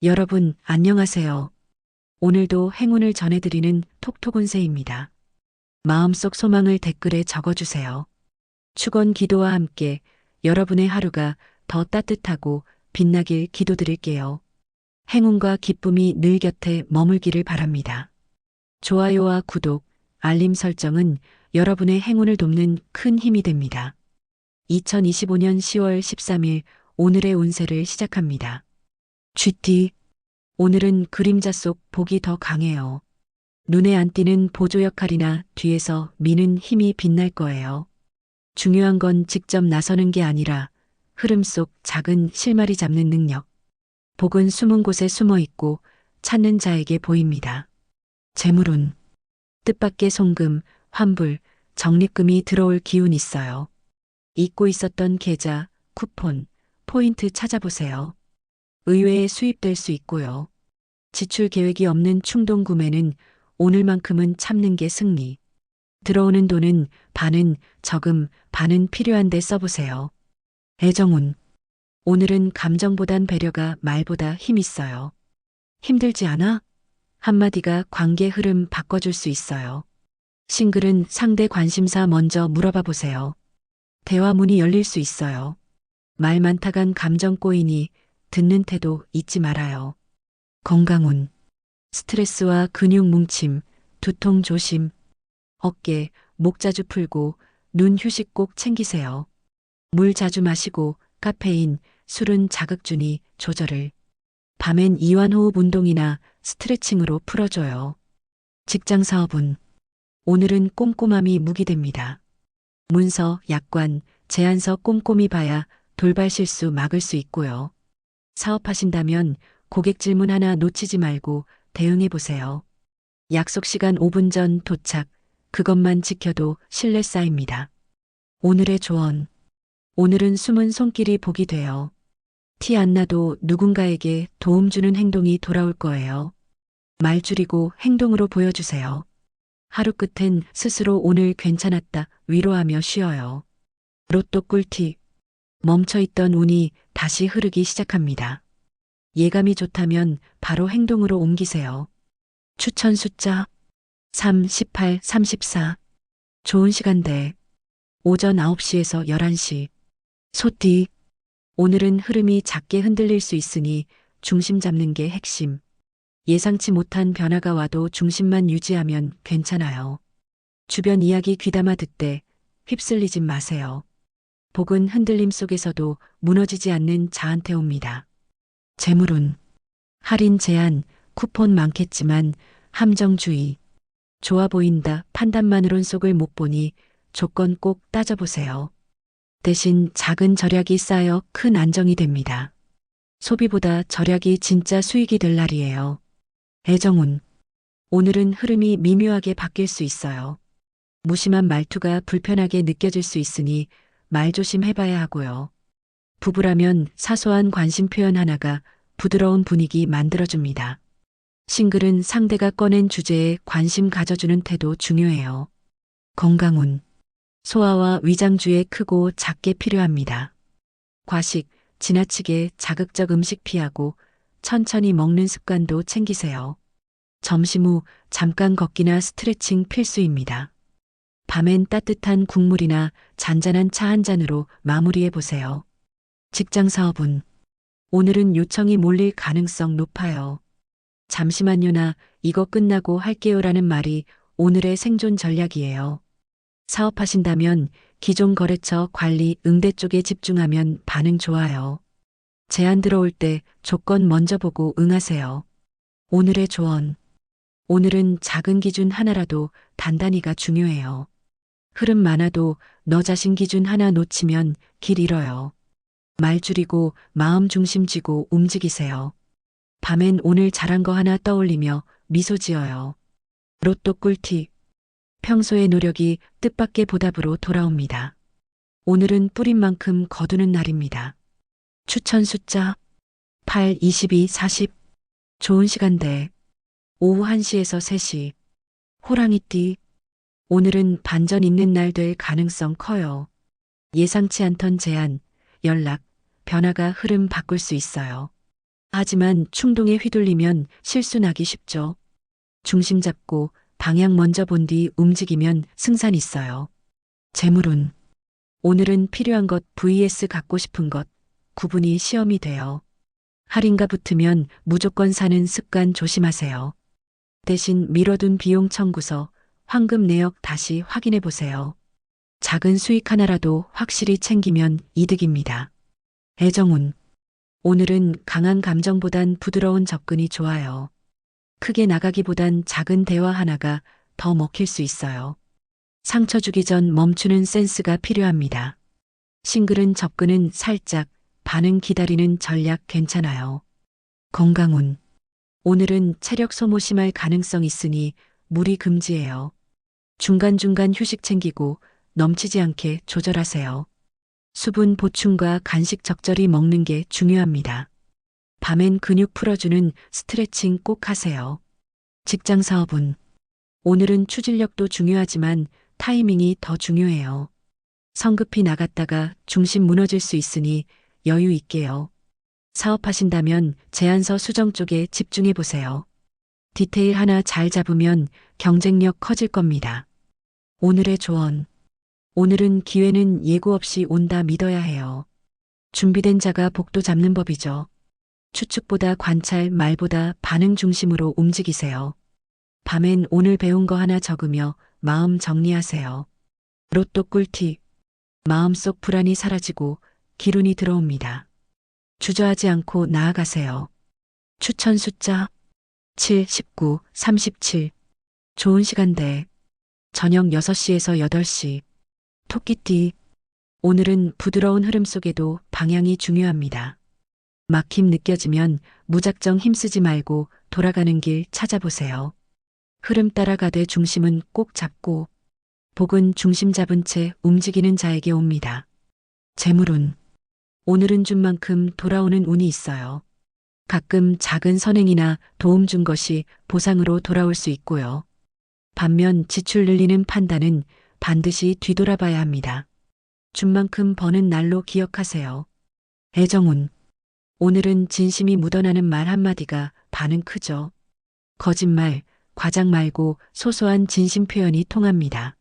여러분, 안녕하세요. 오늘도 행운을 전해드리는 톡톡운세입니다. 마음속 소망을 댓글에 적어주세요. 축원 기도와 함께 여러분의 하루가 더 따뜻하고 빛나길 기도드릴게요. 행운과 기쁨이 늘 곁에 머물기를 바랍니다. 좋아요와 구독, 알림 설정은 여러분의 행운을 돕는 큰 힘이 됩니다. 2025년 10월 13일 오늘의 운세를 시작합니다. GT 오늘은 그림자 속 복이 더 강해요. 눈에 안 띄는 보조 역할이나 뒤에서 미는 힘이 빛날 거예요. 중요한 건 직접 나서는 게 아니라 흐름 속 작은 실마리 잡는 능력. 복은 숨은 곳에 숨어 있고 찾는 자에게 보입니다. 재물운 뜻밖의 송금, 환불, 적립금이 들어올 기운 있어요. 잊고 있었던 계좌, 쿠폰, 포인트 찾아보세요. 의외에 수입될 수 있고요. 지출 계획이 없는 충동 구매는 오늘만큼은 참는 게 승리. 들어오는 돈은 반은 저금, 반은 필요한데 써보세요. 애정운. 오늘은 감정보단 배려가 말보다 힘있어요. 힘들지 않아? 한마디가 관계 흐름 바꿔줄 수 있어요. 싱글은 상대 관심사 먼저 물어봐 보세요. 대화 문이 열릴 수 있어요. 말 많다간 감정 꼬이니 듣는 태도 잊지 말아요. 건강운. 스트레스와 근육 뭉침, 두통 조심. 어깨, 목 자주 풀고 눈 휴식 꼭 챙기세요. 물 자주 마시고 카페인, 술은 자극주니 조절을. 밤엔 이완호흡 운동이나 스트레칭으로 풀어줘요. 직장 사업운. 오늘은 꼼꼼함이 무기 됩니다. 문서, 약관, 제안서 꼼꼼히 봐야 돌발 실수 막을 수 있고요. 사업하신다면 고객 질문 하나 놓치지 말고 대응해 보세요. 약속 시간 5분 전 도착, 그것만 지켜도 신뢰 쌓입니다. 오늘의 조언. 오늘은 숨은 손길이 복이 돼요. 티 안 나도 누군가에게 도움 주는 행동이 돌아올 거예요. 말 줄이고 행동으로 보여주세요. 하루 끝엔 스스로 오늘 괜찮았다 위로하며 쉬어요. 로또 꿀팁. 멈춰있던 운이 다시 흐르기 시작합니다. 예감이 좋다면 바로 행동으로 옮기세요. 추천 숫자 3, 18, 34. 좋은 시간대. 오전 9시에서 11시. 소띠. 오늘은 흐름이 작게 흔들릴 수 있으니 중심 잡는 게 핵심. 예상치 못한 변화가 와도 중심만 유지하면 괜찮아요. 주변 이야기 귀담아 듣되 휩쓸리지 마세요. 복은 흔들림 속에서도 무너지지 않는 자한테 옵니다. 재물운. 할인 제한, 쿠폰 많겠지만 함정주의. 좋아 보인다 판단만으론 속을 못 보니 조건 꼭 따져보세요. 대신 작은 절약이 쌓여 큰 안정이 됩니다. 소비보다 절약이 진짜 수익이 될 날이에요. 애정운. 오늘은 흐름이 미묘하게 바뀔 수 있어요. 무심한 말투가 불편하게 느껴질 수 있으니 말 조심해봐야 하고요. 부부라면 사소한 관심 표현 하나가 부드러운 분위기 만들어줍니다. 싱글은 상대가 꺼낸 주제에 관심 가져주는 태도 중요해요. 건강운. 소화와 위장주에 크고 작게 필요합니다. 과식, 지나치게 자극적 음식 피하고 천천히 먹는 습관도 챙기세요. 점심 후 잠깐 걷기나 스트레칭 필수입니다. 밤엔 따뜻한 국물이나 잔잔한 차 한 잔으로 마무리해 보세요. 직장 사업운. 오늘은 요청이 몰릴 가능성 높아요. 잠시만요나 이거 끝나고 할게요라는 말이 오늘의 생존 전략이에요. 사업하신다면 기존 거래처 관리 응대 쪽에 집중하면 반응 좋아요. 제안 들어올 때 조건 먼저 보고 응하세요. 오늘의 조언. 오늘은 작은 기준 하나라도 단단히가 중요해요. 흐름 많아도 너 자신 기준 하나 놓치면 길 잃어요. 말 줄이고 마음 중심 쥐고 움직이세요. 밤엔 오늘 잘한 거 하나 떠올리며 미소 지어요. 로또 꿀팁. 평소의 노력이 뜻밖의 보답으로 돌아옵니다. 오늘은 뿌린 만큼 거두는 날입니다. 추천 숫자 8, 22, 40. 좋은 시간대. 오후 1시에서 3시. 호랑이띠. 오늘은 반전 있는 날 될 가능성 커요. 예상치 않던 제안, 연락, 변화가 흐름 바꿀 수 있어요. 하지만 충동에 휘둘리면 실수 나기 쉽죠. 중심 잡고 방향 먼저 본 뒤 움직이면 승산 있어요. 재물운. 오늘은 필요한 것 vs 갖고 싶은 것 구분이 시험이 돼요. 할인가 붙으면 무조건 사는 습관 조심하세요. 대신 미뤄둔 비용 청구서, 황금 내역 다시 확인해 보세요. 작은 수익 하나라도 확실히 챙기면 이득입니다. 애정운. 오늘은 강한 감정보단 부드러운 접근이 좋아요. 크게 나가기보단 작은 대화 하나가 더 먹힐 수 있어요. 상처 주기 전 멈추는 센스가 필요합니다. 싱글은 접근은 살짝, 반응 기다리는 전략 괜찮아요. 건강운. 오늘은 체력 소모 심할 가능성 있으니 무리 금지예요. 중간중간 휴식 챙기고 넘치지 않게 조절하세요. 수분 보충과 간식 적절히 먹는 게 중요합니다. 밤엔 근육 풀어주는 스트레칭 꼭 하세요. 직장 사업은 오늘은 추진력도 중요하지만 타이밍이 더 중요해요. 성급히 나갔다가 중심 무너질 수 있으니 여유 있게요. 사업하신다면 제안서 수정 쪽에 집중해 보세요. 디테일 하나 잘 잡으면 경쟁력 커질 겁니다. 오늘의 조언. 오늘은 기회는 예고 없이 온다 믿어야 해요. 준비된 자가 복도 잡는 법이죠. 추측보다 관찰, 말보다 반응 중심으로 움직이세요. 밤엔 오늘 배운 거 하나 적으며 마음 정리하세요. 로또 꿀팁. 마음속 불안이 사라지고 기운이 들어옵니다. 주저하지 않고 나아가세요. 추천 숫자 7, 19, 37. 좋은 시간대. 저녁 6시에서 8시. 토끼띠. 오늘은 부드러운 흐름 속에도 방향이 중요합니다. 막힘 느껴지면 무작정 힘쓰지 말고 돌아가는 길 찾아보세요. 흐름 따라가되 중심은 꼭 잡고 복은 중심 잡은 채 움직이는 자에게 옵니다. 재물운. 오늘은 준 만큼 돌아오는 운이 있어요. 가끔 작은 선행이나 도움 준 것이 보상으로 돌아올 수 있고요. 반면 지출 늘리는 판단은 반드시 뒤돌아봐야 합니다. 준 만큼 버는 날로 기억하세요. 애정운. 오늘은 진심이 묻어나는 말 한마디가 반응 크죠. 거짓말, 과장 말고 소소한 진심 표현이 통합니다.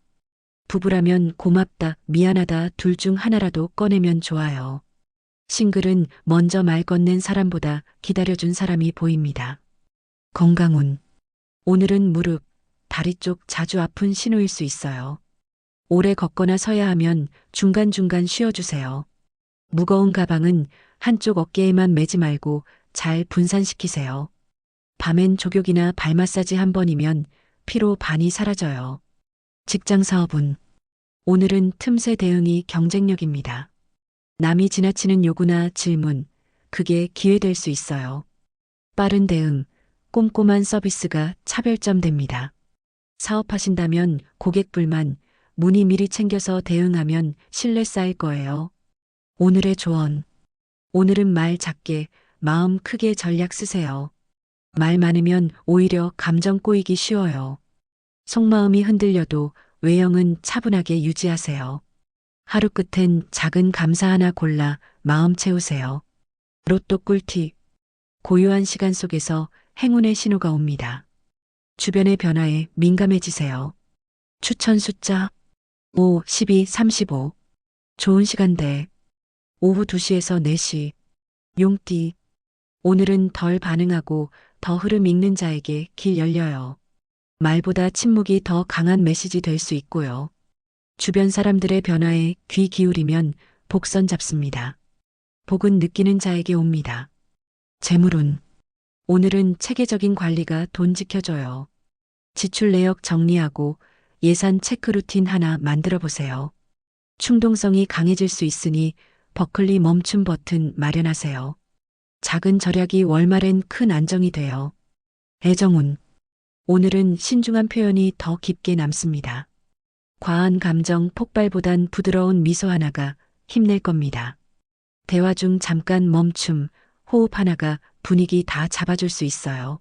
부부라면 고맙다, 미안하다 둘 중 하나라도 꺼내면 좋아요. 싱글은 먼저 말 건넨 사람보다 기다려준 사람이 보입니다. 건강운. 오늘은 무릎, 다리 쪽 자주 아픈 신호일 수 있어요. 오래 걷거나 서야 하면 중간중간 쉬어주세요. 무거운 가방은 한쪽 어깨에만 매지 말고 잘 분산시키세요. 밤엔 족욕이나 발 마사지 한 번이면 피로 반이 사라져요. 직장 사업은 오늘은 틈새 대응이 경쟁력입니다. 남이 지나치는 요구나 질문, 그게 기회될 수 있어요. 빠른 대응, 꼼꼼한 서비스가 차별점 됩니다. 사업하신다면 고객 불만, 문의 미리 챙겨서 대응하면 신뢰 쌓일 거예요. 오늘의 조언. 오늘은 말 작게, 마음 크게 전략 쓰세요. 말 많으면 오히려 감정 꼬이기 쉬워요. 속마음이 흔들려도 외형은 차분하게 유지하세요. 하루 끝엔 작은 감사 하나 골라 마음 채우세요. 로또 꿀팁. 고요한 시간 속에서 행운의 신호가 옵니다. 주변의 변화에 민감해지세요. 추천 숫자 5, 12, 35. 좋은 시간대. 오후 2시에서 4시. 용띠. 오늘은 덜 반응하고 더 흐름 읽는 자에게 길 열려요. 말보다 침묵이 더 강한 메시지 될 수 있고요. 주변 사람들의 변화에 귀 기울이면 복선 잡습니다. 복은 느끼는 자에게 옵니다. 재물운. 오늘은 체계적인 관리가 돈 지켜줘요. 지출 내역 정리하고 예산 체크 루틴 하나 만들어 보세요. 충동성이 강해질 수 있으니 버클리 멈춤 버튼 마련하세요. 작은 절약이 월말엔 큰 안정이 돼요. 애정운. 오늘은 신중한 표현이 더 깊게 남습니다. 과한 감정 폭발보단 부드러운 미소 하나가 힘낼 겁니다. 대화 중 잠깐 멈춤, 호흡 하나가 분위기 다 잡아줄 수 있어요.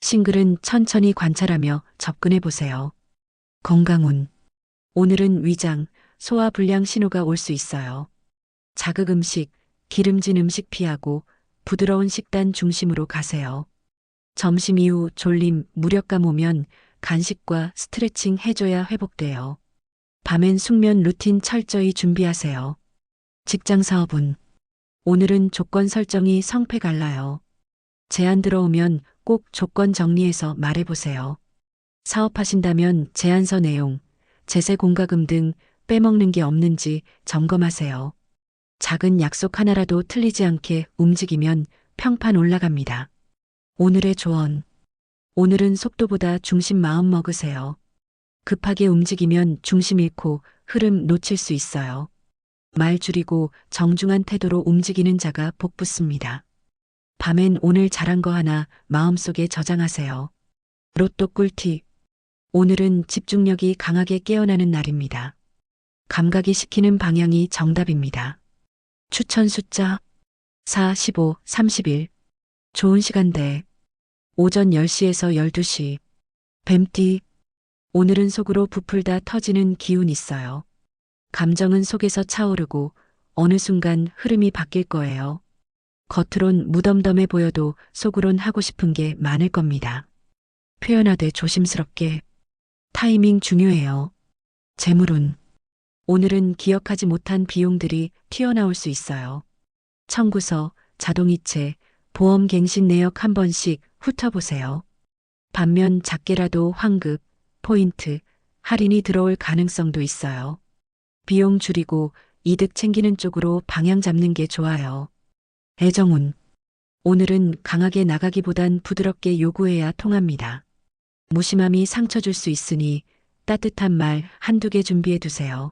싱글은 천천히 관찰하며 접근해 보세요. 건강운. 오늘은 위장, 소화 불량 신호가 올 수 있어요. 자극 음식, 기름진 음식 피하고 부드러운 식단 중심으로 가세요. 점심 이후 졸림, 무력감 오면 간식과 스트레칭 해줘야 회복돼요. 밤엔 숙면 루틴 철저히 준비하세요. 직장 사업은 오늘은 조건 설정이 성패 갈라요. 제안 들어오면 꼭 조건 정리해서 말해보세요. 사업하신다면 제안서 내용, 제세 공과금 등 빼먹는 게 없는지 점검하세요. 작은 약속 하나라도 틀리지 않게 움직이면 평판 올라갑니다. 오늘의 조언. 오늘은 속도보다 중심 마음 먹으세요. 급하게 움직이면 중심 잃고 흐름 놓칠 수 있어요. 말 줄이고 정중한 태도로 움직이는 자가 복 붙습니다. 밤엔 오늘 잘한 거 하나 마음속에 저장하세요. 로또 꿀팁. 오늘은 집중력이 강하게 깨어나는 날입니다. 감각이 시키는 방향이 정답입니다. 추천 숫자 4, 15, 31. 좋은 시간대. 오전 10시에서 12시. 뱀띠. 오늘은 속으로 부풀다 터지는 기운 있어요. 감정은 속에서 차오르고 어느 순간 흐름이 바뀔 거예요. 겉으론 무덤덤해 보여도 속으론 하고 싶은 게 많을 겁니다. 표현하되 조심스럽게. 타이밍 중요해요. 재물운. 오늘은 기억하지 못한 비용들이 튀어나올 수 있어요. 청구서, 자동이체, 보험갱신 내역 한 번씩 훑어보세요. 반면 작게라도 환급, 포인트, 할인이 들어올 가능성도 있어요. 비용 줄이고 이득 챙기는 쪽으로 방향 잡는 게 좋아요. 애정운. 오늘은 강하게 나가기보단 부드럽게 요구해야 통합니다. 무심함이 상처 줄 수 있으니 따뜻한 말 한두 개 준비해 두세요.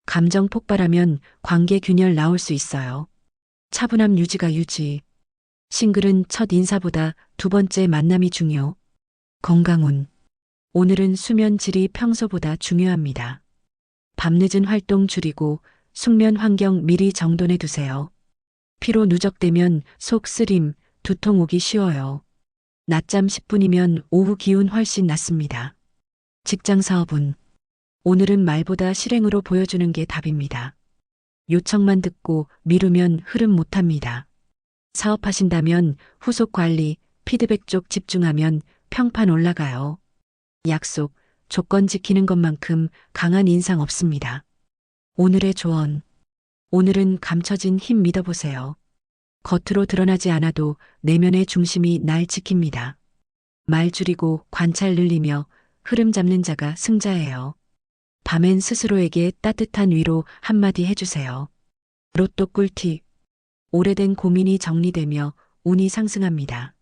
감정 폭발하면 관계 균열 나올 수 있어요. 차분함 유지가 유지. 싱글은 첫 인사보다 두 번째 만남이 중요. 건강운. 오늘은 수면 질이 평소보다 중요합니다. 밤늦은 활동 줄이고 숙면 환경 미리 정돈해 두세요. 피로 누적되면 속 쓰림, 두통 오기 쉬워요. 낮잠 10분이면 오후 기운 훨씬 낫습니다. 직장 사업은 오늘은 말보다 실행으로 보여주는 게 답입니다. 요청만 듣고 미루면 흐름 못합니다. 사업하신다면 후속 관리, 피드백 쪽 집중하면 평판 올라가요. 약속, 조건 지키는 것만큼 강한 인상 없습니다. 오늘의 조언. 오늘은 감춰진 힘 믿어보세요. 겉으로 드러나지 않아도 내면의 중심이 날 지킵니다. 말 줄이고 관찰 늘리며 흐름 잡는 자가 승자예요. 밤엔 스스로에게 따뜻한 위로 한마디 해주세요. 로또 꿀팁. 오래된 고민이 정리되며 운이 상승합니다.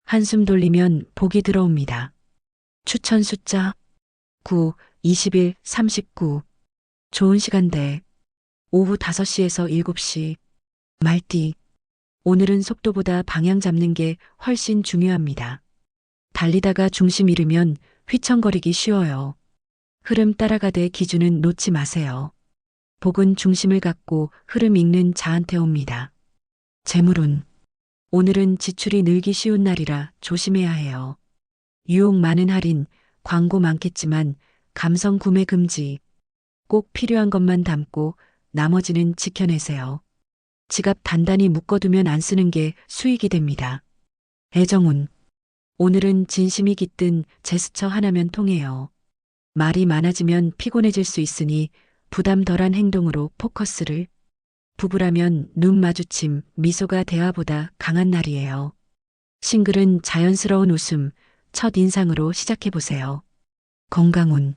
한숨 돌리면 복이 들어옵니다. 추천 숫자 9, 21, 39. 좋은 시간대. 오후 5시에서 7시. 말띠. 오늘은 속도보다 방향 잡는 게 훨씬 중요합니다. 달리다가 중심 잃으면 휘청거리기 쉬워요. 흐름 따라가되 기준은 놓지 마세요. 복은 중심을 갖고 흐름 읽는 자한테 옵니다. 재물운. 오늘은 지출이 늘기 쉬운 날이라 조심해야 해요. 유혹 많은 할인, 광고 많겠지만 감성 구매 금지. 꼭 필요한 것만 담고 나머지는 지켜내세요. 지갑 단단히 묶어두면 안 쓰는 게 수익이 됩니다. 애정운. 오늘은 진심이 깃든 제스처 하나면 통해요. 말이 많아지면 피곤해질 수 있으니 부담 덜한 행동으로 포커스를. 부부라면 눈 마주침, 미소가 대화보다 강한 날이에요. 싱글은 자연스러운 웃음, 첫 인상으로 시작해보세요. 건강운.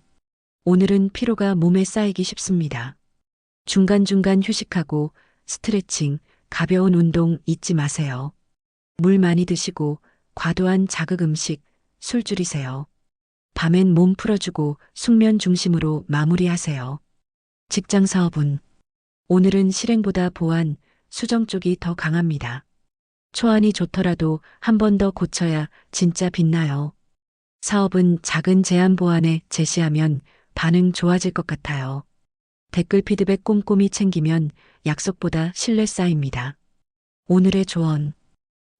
오늘은 피로가 몸에 쌓이기 쉽습니다. 중간중간 휴식하고 스트레칭, 가벼운 운동 잊지 마세요. 물 많이 드시고 과도한 자극 음식, 술 줄이세요. 밤엔 몸 풀어주고 숙면 중심으로 마무리하세요. 직장 사업은 오늘은 실행보다 보완, 수정 쪽이 더 강합니다. 초안이 좋더라도 한 번 더 고쳐야 진짜 빛나요. 사업은 작은 제안 보완에 제시하면 반응 좋아질 것 같아요. 댓글 피드백 꼼꼼히 챙기면 약속보다 신뢰 쌓입니다. 오늘의 조언.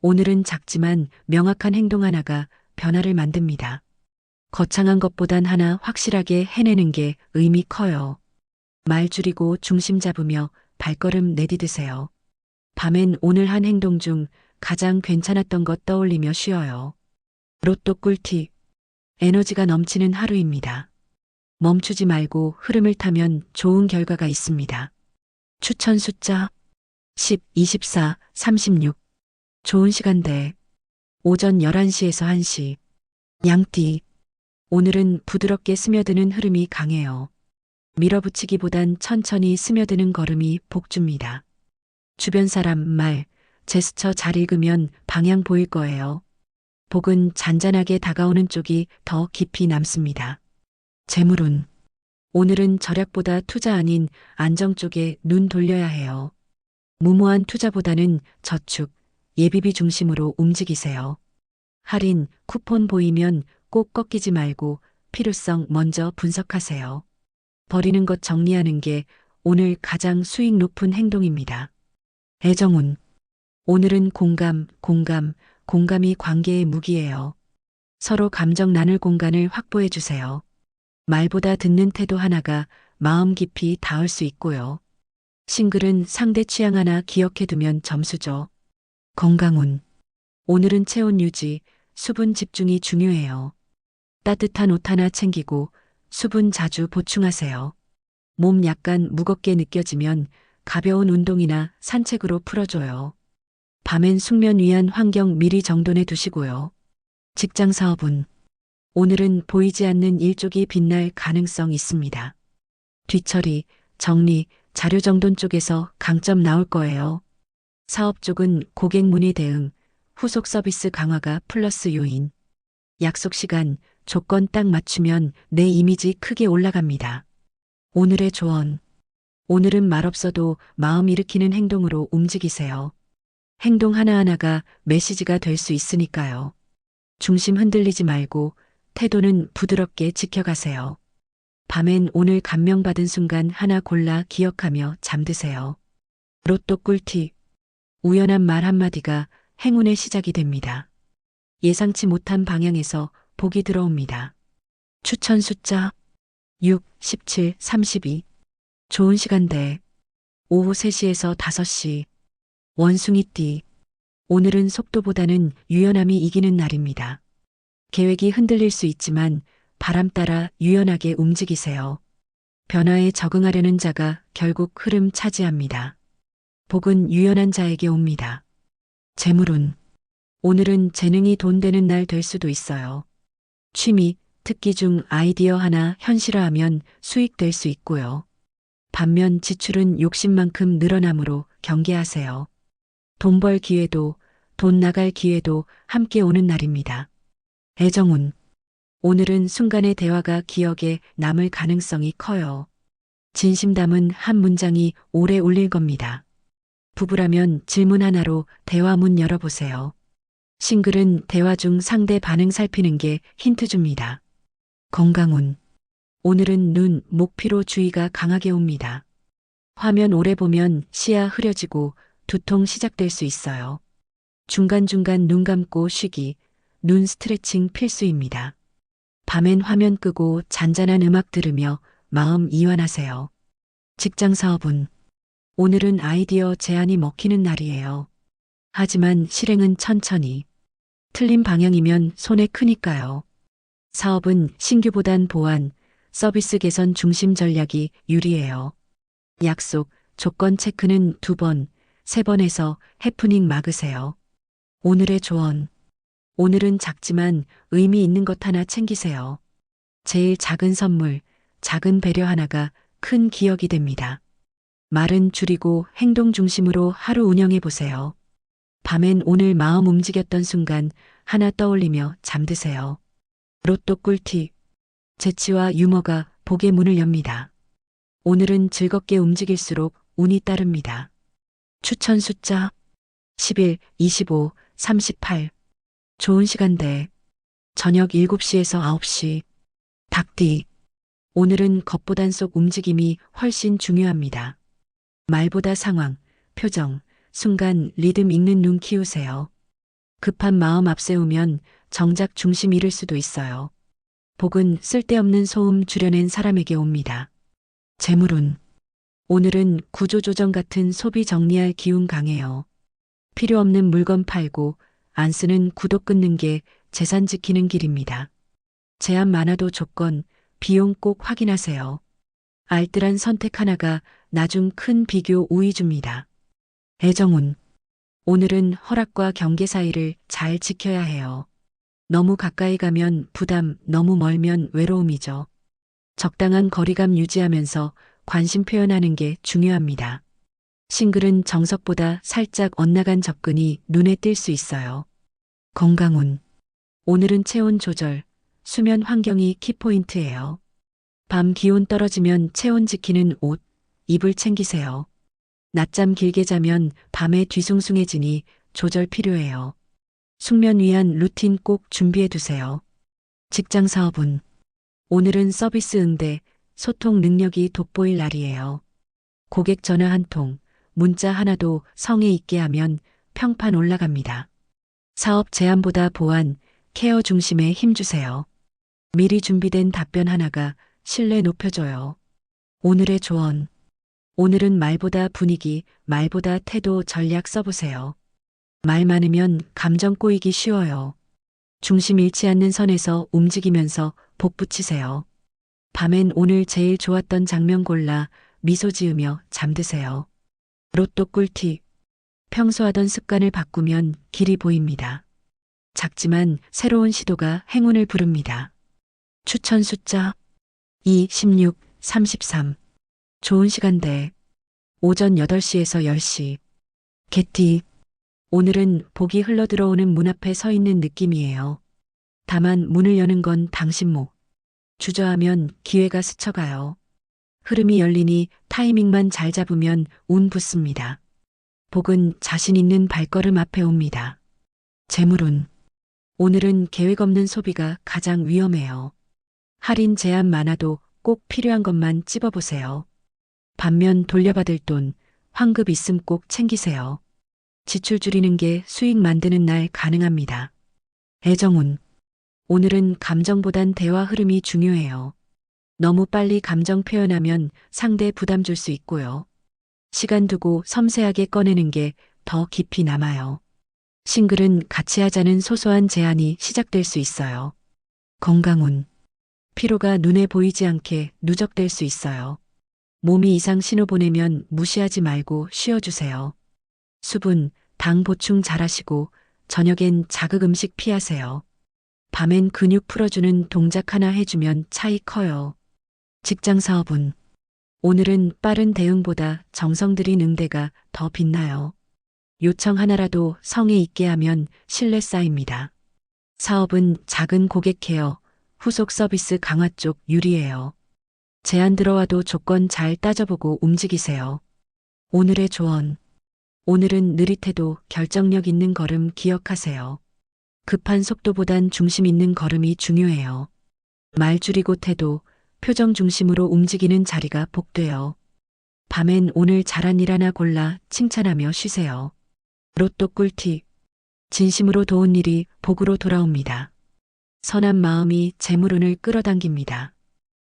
오늘은 작지만 명확한 행동 하나가 변화를 만듭니다. 거창한 것보단 하나 확실하게 해내는 게 의미 커요. 말 줄이고 중심 잡으며 발걸음 내디드세요. 밤엔 오늘 한 행동 중 가장 괜찮았던 것 떠올리며 쉬어요. 로또 꿀팁. 에너지가 넘치는 하루입니다. 멈추지 말고 흐름을 타면 좋은 결과가 있습니다. 추천 숫자 10, 24, 36. 좋은 시간대. 오전 11시에서 1시. 양띠. 오늘은 부드럽게 스며드는 흐름이 강해요. 밀어붙이기보단 천천히 스며드는 걸음이 복줍니다. 주변 사람 말, 제스처 잘 읽으면 방향 보일 거예요. 복은 잔잔하게 다가오는 쪽이 더 깊이 남습니다. 재물운. 오늘은 절약보다 투자 아닌 안정 쪽에 눈 돌려야 해요. 무모한 투자보다는 저축, 예비비 중심으로 움직이세요. 할인, 쿠폰 보이면 꼭 꺾이지 말고 필요성 먼저 분석하세요. 버리는 것 정리하는 게 오늘 가장 수익 높은 행동입니다. 애정운. 오늘은 공감이 관계의 무기예요. 서로 감정 나눌 공간을 확보해 주세요. 말보다 듣는 태도 하나가 마음 깊이 닿을 수 있고요. 싱글은 상대 취향 하나 기억해 두면 점수죠. 건강운. 오늘은 체온 유지, 수분 집중이 중요해요. 따뜻한 옷 하나 챙기고 수분 자주 보충하세요. 몸 약간 무겁게 느껴지면 가벼운 운동이나 산책으로 풀어줘요. 밤엔 숙면 위한 환경 미리 정돈해 두시고요. 직장 사업은 오늘은 보이지 않는 일쪽이 빛날 가능성 있습니다. 뒤처리, 정리, 자료 정돈 쪽에서 강점 나올 거예요. 사업 쪽은 고객 문의 대응, 후속 서비스 강화가 플러스 요인. 약속 시간, 조건 딱 맞추면 내 이미지 크게 올라갑니다. 오늘의 조언. 오늘은 말없어도 마음 일으키는 행동으로 움직이세요. 행동 하나하나가 메시지가 될 수 있으니까요. 중심 흔들리지 말고 태도는 부드럽게 지켜가세요. 밤엔 오늘 감명받은 순간 하나 골라 기억하며 잠드세요. 로또 꿀팁. 우연한 말 한마디가 행운의 시작이 됩니다. 예상치 못한 방향에서 복이 들어옵니다. 추천 숫자 6, 17, 32. 좋은 시간대. 오후 3시에서 5시. 원숭이띠. 오늘은 속도보다는 유연함이 이기는 날입니다. 계획이 흔들릴 수 있지만 바람 따라 유연하게 움직이세요. 변화에 적응하려는 자가 결국 흐름 차지합니다. 복은 유연한 자에게 옵니다. 재물운. 오늘은 재능이 돈 되는 날 될 수도 있어요. 취미, 특기 중 아이디어 하나 현실화하면 수익 될 수 있고요. 반면 지출은 욕심만큼 늘어나므로 경계하세요. 돈 벌 기회도, 돈 나갈 기회도 함께 오는 날입니다. 애정운. 오늘은 순간의 대화가 기억에 남을 가능성이 커요. 진심 담은 한 문장이 오래 울릴 겁니다. 부부라면 질문 하나로 대화 문 열어보세요. 싱글은 대화 중 상대 반응 살피는 게 힌트 줍니다. 건강운. 오늘은 눈, 목 피로 주의가 강하게 옵니다. 화면 오래 보면 시야 흐려지고 두통 시작될 수 있어요. 중간중간 눈 감고 쉬기, 눈 스트레칭 필수입니다. 밤엔 화면 끄고 잔잔한 음악 들으며 마음 이완하세요. 직장 사업은 오늘은 아이디어 제안이 먹히는 날이에요. 하지만 실행은 천천히. 틀린 방향이면 손해 크니까요. 사업은 신규보단 보완, 서비스 개선 중심 전략이 유리해요. 약속, 조건 체크는 2번, 3번에서 해프닝 막으세요. 오늘의 조언. 오늘은 작지만 의미 있는 것 하나 챙기세요. 제일 작은 선물, 작은 배려 하나가 큰 기억이 됩니다. 말은 줄이고 행동 중심으로 하루 운영해 보세요. 밤엔 오늘 마음 움직였던 순간 하나 떠올리며 잠드세요. 로또 꿀팁. 재치와 유머가 복의 문을 엽니다. 오늘은 즐겁게 움직일수록 운이 따릅니다. 추천 숫자 11, 25, 38. 좋은 시간대. 저녁 7시에서 9시. 닭띠. 오늘은 겉보단 속 움직임이 훨씬 중요합니다. 말보다 상황, 표정, 순간 리듬 읽는 눈 키우세요. 급한 마음 앞세우면 정작 중심 잃을 수도 있어요. 복은 쓸데없는 소음 줄여낸 사람에게 옵니다. 재물운. 오늘은 구조조정 같은 소비 정리할 기운 강해요. 필요 없는 물건 팔고 안 쓰는 구독 끊는 게 재산 지키는 길입니다. 제한 많아도 조건, 비용 꼭 확인하세요. 알뜰한 선택 하나가 나중 큰 비교 우위 줍니다. 애정운. 오늘은 허락과 경계 사이를 잘 지켜야 해요. 너무 가까이 가면 부담, 너무 멀면 외로움이죠. 적당한 거리감 유지하면서 관심 표현하는 게 중요합니다. 싱글은 정석보다 살짝 엇나간 접근이 눈에 띌 수 있어요. 건강운. 오늘은 체온 조절, 수면 환경이 키포인트예요. 밤 기온 떨어지면 체온 지키는 옷, 이불 챙기세요. 낮잠 길게 자면 밤에 뒤숭숭해지니 조절 필요해요. 숙면 위한 루틴 꼭 준비해 두세요. 직장 사업은 오늘은 서비스 응대, 소통 능력이 돋보일 날이에요. 고객 전화 한 통, 문자 하나도 성의 있게 하면 평판 올라갑니다. 사업 제안보다 보안, 케어 중심에 힘주세요. 미리 준비된 답변 하나가 신뢰 높여줘요. 오늘의 조언. 오늘은 말보다 분위기, 말보다 태도 전략 써보세요. 말 많으면 감정 꼬이기 쉬워요. 중심 잃지 않는 선에서 움직이면서 복 붙이세요. 밤엔 오늘 제일 좋았던 장면 골라 미소 지으며 잠드세요. 로또 꿀팁. 평소 하던 습관을 바꾸면 길이 보입니다. 작지만 새로운 시도가 행운을 부릅니다. 추천 숫자 2, 16, 33. 좋은 시간대. 오전 8시에서 10시. 개띠. 오늘은 복이 흘러들어오는 문 앞에 서 있는 느낌이에요. 다만 문을 여는 건 당신 목. 주저하면 기회가 스쳐가요. 흐름이 열리니 타이밍만 잘 잡으면 운 붙습니다. 복은 자신 있는 발걸음 앞에 옵니다. 재물운. 오늘은 계획 없는 소비가 가장 위험해요. 할인 제한 많아도 꼭 필요한 것만 찝어보세요. 반면 돌려받을 돈, 환급 있음 꼭 챙기세요. 지출 줄이는 게 수익 만드는 날 가능합니다. 애정운. 오늘은 감정보단 대화 흐름이 중요해요. 너무 빨리 감정 표현하면 상대 부담 줄 수 있고요. 시간 두고 섬세하게 꺼내는 게 더 깊이 남아요. 싱글은 같이 하자는 소소한 제안이 시작될 수 있어요. 건강운. 피로가 눈에 보이지 않게 누적될 수 있어요. 몸이 이상 신호 보내면 무시하지 말고 쉬어주세요. 수분, 당 보충 잘하시고 저녁엔 자극 음식 피하세요. 밤엔 근육 풀어주는 동작 하나 해주면 차이 커요. 직장 사업은 오늘은 빠른 대응보다 정성 들인 응대가 더 빛나요. 요청 하나라도 성의 있게 하면 신뢰 쌓입니다. 사업은 작은 고객 케어, 후속 서비스 강화 쪽 유리해요. 제안 들어와도 조건 잘 따져보고 움직이세요. 오늘의 조언. 오늘은 느릿해도 결정력 있는 걸음 기억하세요. 급한 속도보단 중심 있는 걸음이 중요해요. 말 줄이고 태도, 표정 중심으로 움직이는 자리가 복돼요. 밤엔 오늘 잘한 일 하나 골라 칭찬하며 쉬세요. 로또 꿀팁. 진심으로 도운 일이 복으로 돌아옵니다. 선한 마음이 재물운을 끌어당깁니다.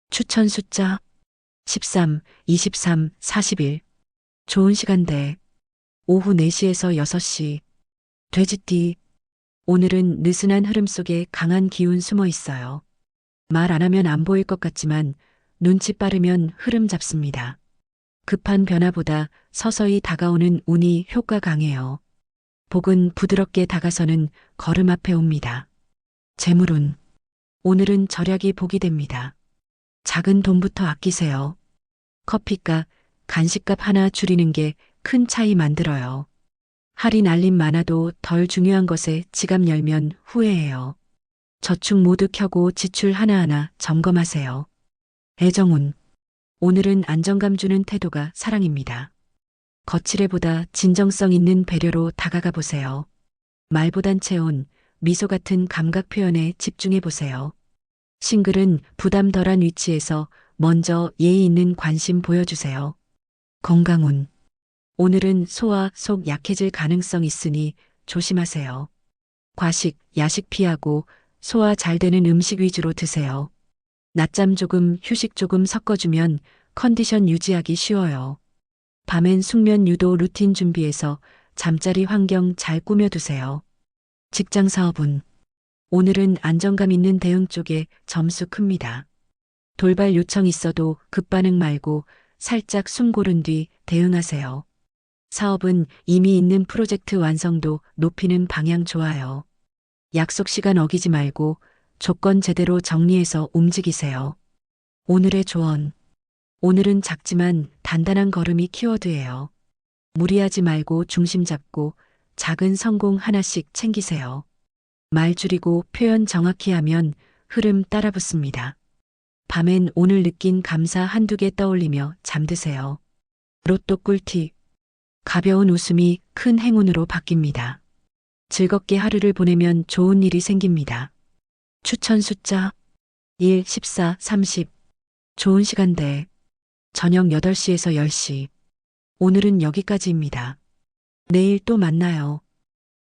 추천 숫자 13, 23, 41. 좋은 시간대. 오후 4시에서 6시. 돼지띠. 오늘은 느슨한 흐름 속에 강한 기운 숨어 있어요. 말 안 하면 안 보일 것 같지만 눈치 빠르면 흐름 잡습니다. 급한 변화보다 서서히 다가오는 운이 효과 강해요. 복은 부드럽게 다가서는 걸음 앞에 옵니다. 재물운. 오늘은 절약이 복이 됩니다. 작은 돈부터 아끼세요. 커피값, 간식값 하나 줄이는 게 큰 차이 만들어요. 할인 알림 많아도 덜 중요한 것에 지갑 열면 후회해요. 저축 모두 켜고 지출 하나하나 점검하세요. 애정운. 오늘은 안정감 주는 태도가 사랑입니다. 거칠애보다 진정성 있는 배려로 다가가 보세요. 말보단 체온, 미소 같은 감각 표현에 집중해 보세요. 싱글은 부담 덜한 위치에서 먼저 예의 있는 관심 보여주세요. 건강운. 오늘은 소화, 속 약해질 가능성 있으니 조심하세요. 과식, 야식 피하고 소화 잘 되는 음식 위주로 드세요. 낮잠 조금, 휴식 조금 섞어주면 컨디션 유지하기 쉬워요. 밤엔 숙면 유도 루틴 준비해서 잠자리 환경 잘 꾸며두세요. 직장 사업은 오늘은 안정감 있는 대응 쪽에 점수 큽니다. 돌발 요청 있어도 급반응 말고 살짝 숨 고른 뒤 대응하세요. 사업은 이미 있는 프로젝트 완성도 높이는 방향 좋아요. 약속 시간 어기지 말고 조건 제대로 정리해서 움직이세요. 오늘의 조언. 오늘은 작지만 단단한 걸음이 키워드예요. 무리하지 말고 중심 잡고 작은 성공 하나씩 챙기세요. 말 줄이고 표현 정확히 하면 흐름 따라 붙습니다. 밤엔 오늘 느낀 감사 한두 개 떠올리며 잠드세요. 로또 꿀팁. 가벼운 웃음이 큰 행운으로 바뀝니다. 즐겁게 하루를 보내면 좋은 일이 생깁니다. 추천 숫자 1, 14, 30. 좋은 시간대. 저녁 8시에서 10시. 오늘은 여기까지입니다. 내일 또 만나요.